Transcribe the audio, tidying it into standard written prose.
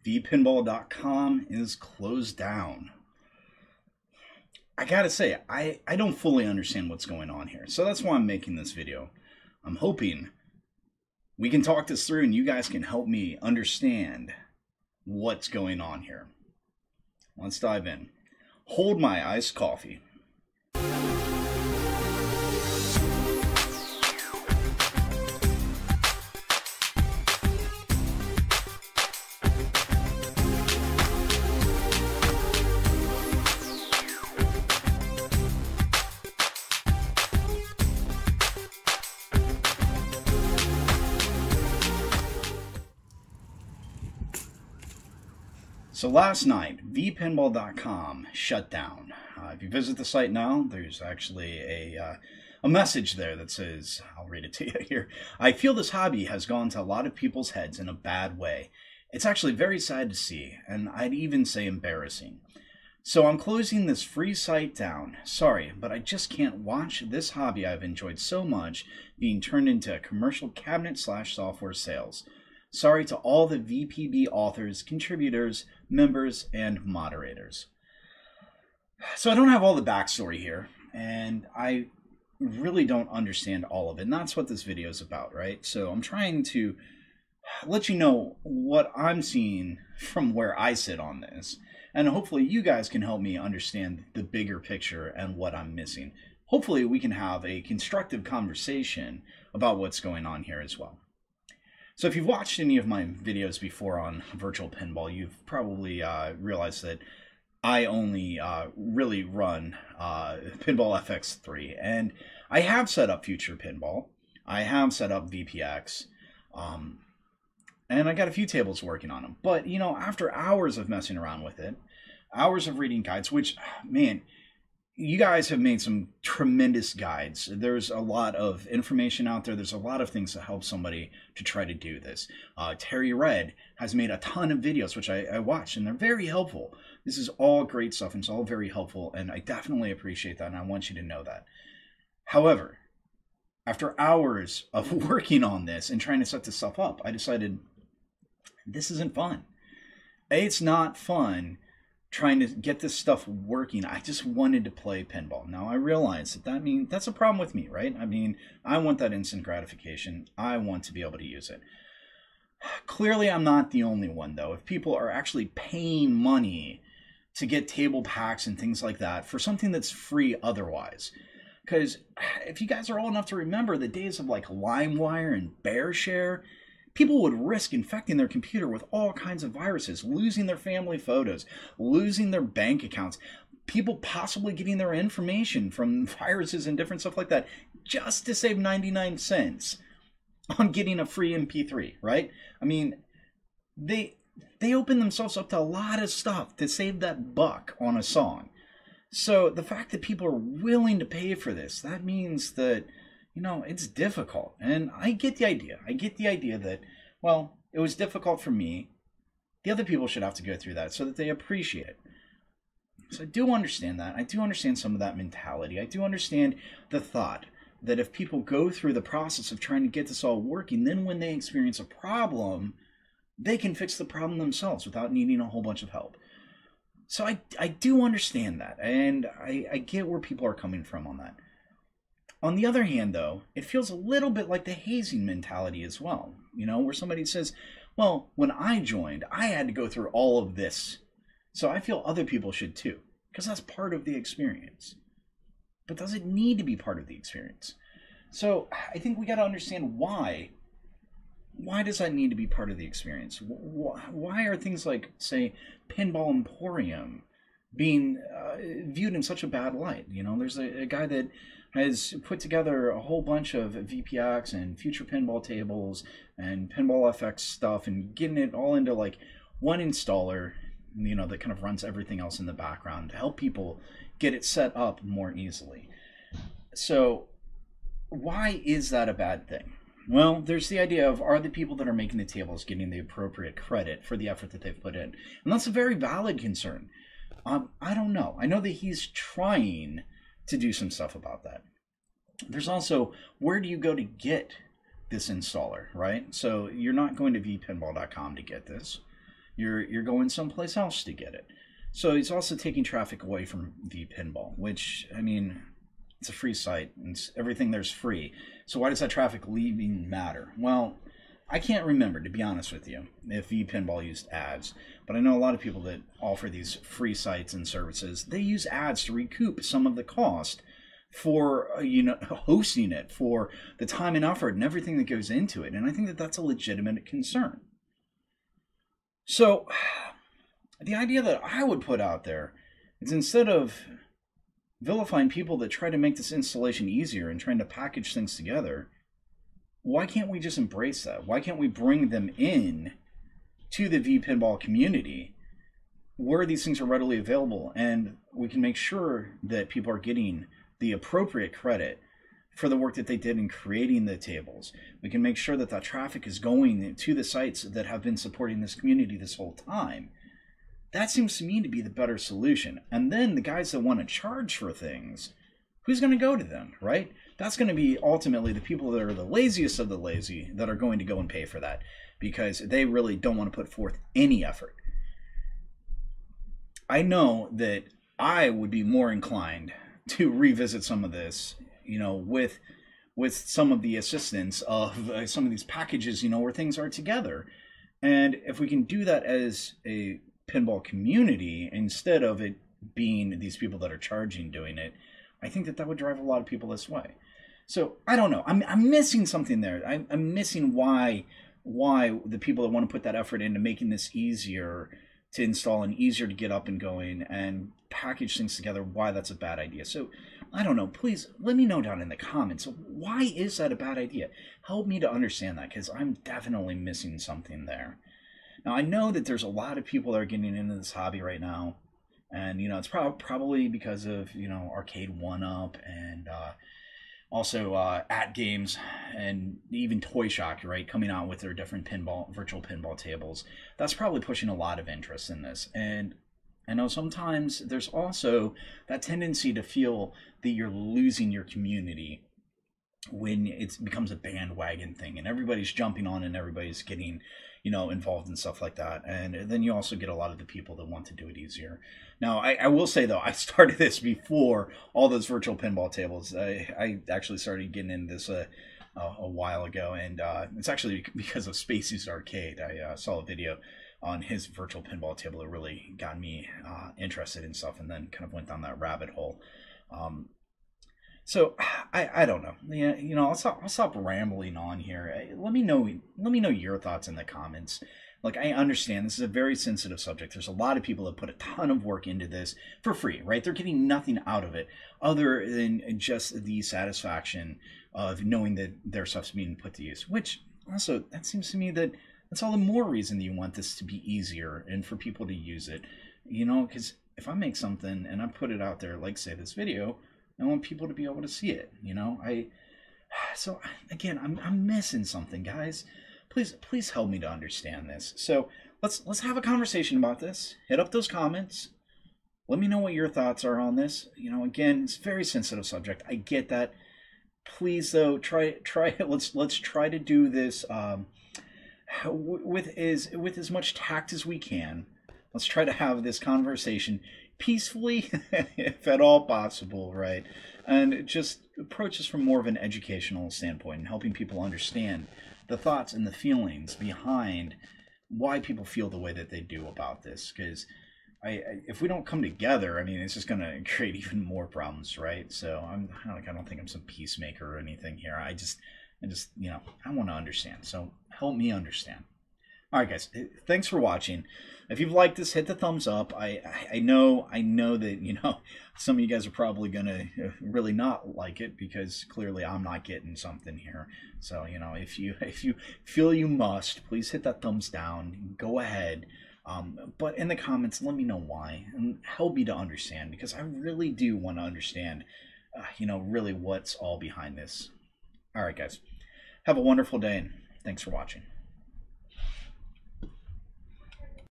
VPINBALL.com is closed down. I gotta say, I don't fully understand what's going on here. So that's why I'm making this video. I'm hoping we can talk this through and you guys can help me understand what's going on here. Let's dive in. Hold my iced coffee. So last night, VPINBALL.com shut down. If you visit the site now, there's actually a message there that says, I'll read it to you here. I feel this hobby has gone to a lot of people's heads in a bad way. It's actually very sad to see, and I'd even say embarrassing. So I'm closing this free site down. Sorry, but I just can't watch this hobby I've enjoyed so much being turned into a commercial cabinet/software sales. Sorry to all the VPB authors, contributors, members, and moderators. So I don't have all the backstory here, and I really don't understand all of it, and that's what this video is about, right? So I'm trying to let you know what I'm seeing from where I sit on this, and hopefully you guys can help me understand the bigger picture and what I'm missing. Hopefully we can have a constructive conversation about what's going on here as well. So if you've watched any of my videos before on virtual pinball, you've probably realized that I only really run Pinball FX3. And I have set up Future Pinball. I have set up VPX. And I got a few tables working on them. But, you know, after hours of messing around with it, hours of reading guides, which, man, you guys have made some tremendous guides. There's a lot of information out there. There's a lot of things to help somebody to try to do this. Terry Red has made a ton of videos, which I watched, and they're very helpful. This is all great stuff, and it's all very helpful, and I definitely appreciate that, and I want you to know that. However, after hours of working on this and trying to set this stuff up, I decided this isn't fun. It's not fun trying to get this stuff working. I just wanted to play pinball. Now I realize that's a problem with me, right? I mean, I want that instant gratification. I want to be able to use it. Clearly, I'm not the only one, though. If people are actually paying money to get table packs and things like that for something that's free otherwise. Because if you guys are old enough to remember the days of like LimeWire and BearShare, people would risk infecting their computer with all kinds of viruses, losing their family photos, losing their bank accounts, people possibly getting their information from viruses and different stuff like that, just to save 99 cents on getting a free MP3, right? I mean, they open themselves up to a lot of stuff to save that buck on a song. So the fact that people are willing to pay for this, that means that, you know, it's difficult. And I get the idea. I get the idea that, well, it was difficult for me. The other people should have to go through that so that they appreciate it. So I do understand that. I do understand some of that mentality. I do understand the thought that if people go through the process of trying to get this all working, then when they experience a problem, they can fix the problem themselves without needing a whole bunch of help. So I do understand that, and I get where people are coming from on that. On the other hand, though, it feels a little bit like the hazing mentality as well, you know, where somebody says, well, when I joined, I had to go through all of this, so I feel other people should too, because that's part of the experience. But does it need to be part of the experience? So I think we got to understand why. Why does that need to be part of the experience? Why are things like, say, Pinball Emporium being viewed in such a bad light? You know, there's a guy that has put together a whole bunch of VPX and future pinball tables and Pinball FX stuff and getting it all into like one installer, you know, that kind of runs everything else in the background to help people get it set up more easily. So why is that a bad thing? Well, there's the idea of, are the people that are making the tables getting the appropriate credit for the effort that they've put in? And that's a very valid concern. I don't know. I know that he's trying to do some stuff about that. There's also, where do you go to get this installer, right? So you're not going to vpinball.com to get this. you're going someplace else to get it. So it's also taking traffic away from VPinball, which, I mean, it's a free site and everything there's free. So why does that traffic leaving matter? Well, I can't remember, to be honest with you, if VPinball used ads, but I know a lot of people that offer these free sites and services, they use ads to recoup some of the cost for hosting it, for the time and effort and everything that goes into it. And I think that that's a legitimate concern. So the idea that I would put out there is, instead of vilifying people that try to make this installation easier and trying to package things together, why can't we just embrace that? Why can't we bring them in to the VPinball community where these things are readily available, and we can make sure that people are getting the appropriate credit for the work that they did in creating the tables. We can make sure that that traffic is going to the sites that have been supporting this community this whole time. That seems to me to be the better solution. And then the guys that want to charge for things, who's going to go to them, right? That's going to be ultimately the people that are the laziest of the lazy that are going to go and pay for that, because they really don't want to put forth any effort. I know that I would be more inclined to revisit some of this, with some of the assistance of some of these packages, where things are together. And if we can do that as a pinball community, instead of it being these people that are charging doing it, I think that that would drive a lot of people this way. So I don't know. I'm missing something there. I'm missing why the people that want to put that effort into making this easier to install and easier to get up and going and package things together, why that's a bad idea. So I don't know. Please let me know down in the comments. Why is that a bad idea? Help me to understand that, because I'm definitely missing something there. Now, I know that there's a lot of people that are getting into this hobby right now, and it's probably because of Arcade 1-Up and also At Games and even Toy Shock, right, coming out with their different virtual pinball tables. That's probably pushing a lot of interest in this. And I know sometimes there's also that tendency to feel that you're losing your community when it becomes a bandwagon thing and everybody's jumping on and everybody's getting involved in stuff like that. And then you also get a lot of the people that want to do it easier. Now, I will say, though, I started this before all those virtual pinball tables. I actually started getting into this a while ago, and it's actually because of Spacey's Arcade. I saw a video on his virtual pinball table that really got me interested in stuff, and then kind of went down that rabbit hole. So I don't know. Yeah, I'll stop rambling on here. Let me know your thoughts in the comments. Like, I understand this is a very sensitive subject. There's a lot of people that put a ton of work into this for free, right? They're getting nothing out of it other than just the satisfaction of knowing that their stuff's being put to use. Which also, that seems to me that that's all the more reason that you want this to be easier and for people to use it. Because if I make something and I put it out there, like say this video, I want people to be able to see it. So again, I'm missing something, guys. Please help me to understand this. So let's have a conversation about this. Hit up those comments. Let me know what your thoughts are on this. Again, it's a very sensitive subject. I get that. Please, though, try. Let's try to do this with as much tact as we can. Let's try to have this conversation peacefully, if at all possible, right? And just approach this from more of an educational standpoint and helping people understand the thoughts and the feelings behind why people feel the way that they do about this. Because if we don't come together, I mean, it's just going to create even more problems, right? So I don't think I'm some peacemaker or anything here. I just I want to understand. So help me understand. All right, guys, thanks for watching. If you've liked this, hit the thumbs up. I know that, some of you guys are probably going to really not like it because clearly I'm not getting something here. So, if you feel you must, please hit that thumbs down. Go ahead. But in the comments, let me know why and help me to understand, because I really do want to understand, really what's all behind this. All right, guys, have a wonderful day, and thanks for watching.